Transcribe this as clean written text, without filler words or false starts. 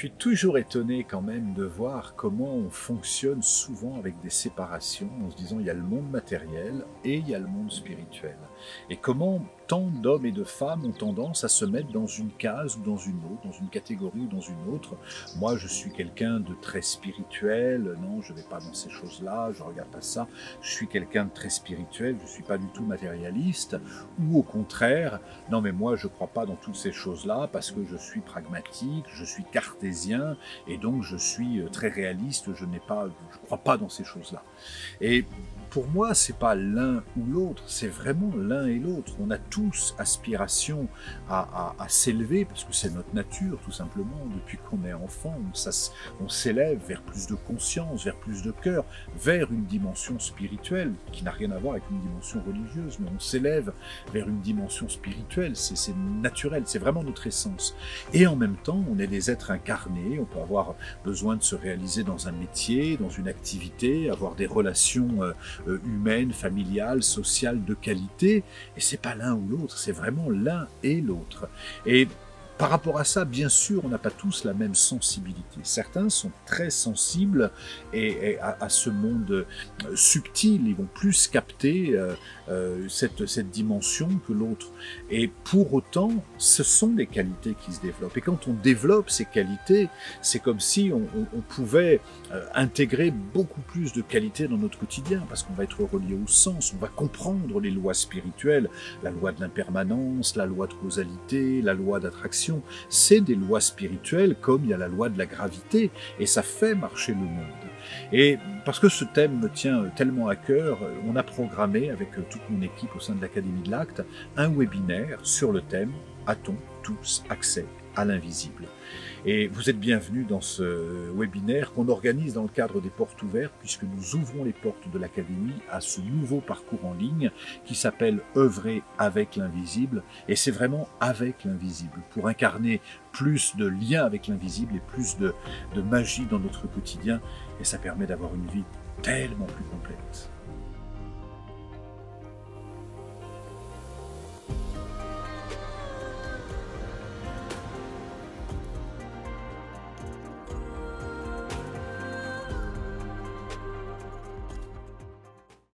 suis toujours étonné quand même de voir comment on fonctionne souvent avec des séparations en se disant il y a le monde matériel et il y a le monde spirituel. Et comment tant d'hommes et de femmes ont tendance à se mettre dans une case ou dans une autre, dans une catégorie ou dans une autre. Moi, je suis quelqu'un de très spirituel, non, je ne vais pas dans ces choses-là, je ne regarde pas ça. Je suis quelqu'un de très spirituel, je ne suis pas du tout matérialiste. Ou au contraire, non mais moi je ne crois pas dans toutes ces choses-là parce que je suis pragmatique, je suis cartésien et donc je suis très réaliste, je ne crois pas dans ces choses-là. Et pour moi, c'est pas l'un ou l'autre, c'est vraiment l'un et l'autre. On a tous aspiration à s'élever, parce que c'est notre nature, tout simplement. Depuis qu'on est enfant, on s'élève vers plus de conscience, vers plus de cœur, vers une dimension spirituelle, qui n'a rien à voir avec une dimension religieuse, mais on s'élève vers une dimension spirituelle, c'est naturel, c'est vraiment notre essence. Et en même temps, on est des êtres incarnés, on peut avoir besoin de se réaliser dans un métier, dans une activité, avoir des relations humaine, familiale, sociale, de qualité, et c'est pas l'un ou l'autre, c'est vraiment l'un et l'autre. Et par rapport à ça, bien sûr, on n'a pas tous la même sensibilité. Certains sont très sensibles à ce monde subtil, ils vont plus capter cette dimension que l'autre. Et pour autant, ce sont des qualités qui se développent. Et quand on développe ces qualités, c'est comme si on pouvait intégrer beaucoup plus de qualités dans notre quotidien, parce qu'on va être relié au sens, on va comprendre les lois spirituelles, la loi de l'impermanence, la loi de causalité, la loi d'attraction. C'est des lois spirituelles comme il y a la loi de la gravité et ça fait marcher le monde. Et parce que ce thème me tient tellement à cœur, on a programmé avec toute mon équipe au sein de l'Académie de l'Acte un webinaire sur le thème « A-t-on tous accès à l'invisible ?» Et vous êtes bienvenus dans ce webinaire qu'on organise dans le cadre des portes ouvertes, puisque nous ouvrons les portes de l'Académie à ce nouveau parcours en ligne qui s'appelle « Œuvrer avec l'invisible ». Et c'est vraiment avec l'invisible, pour incarner plus de liens avec l'invisible et plus de magie dans notre quotidien. Et ça permet d'avoir une vie tellement plus complète.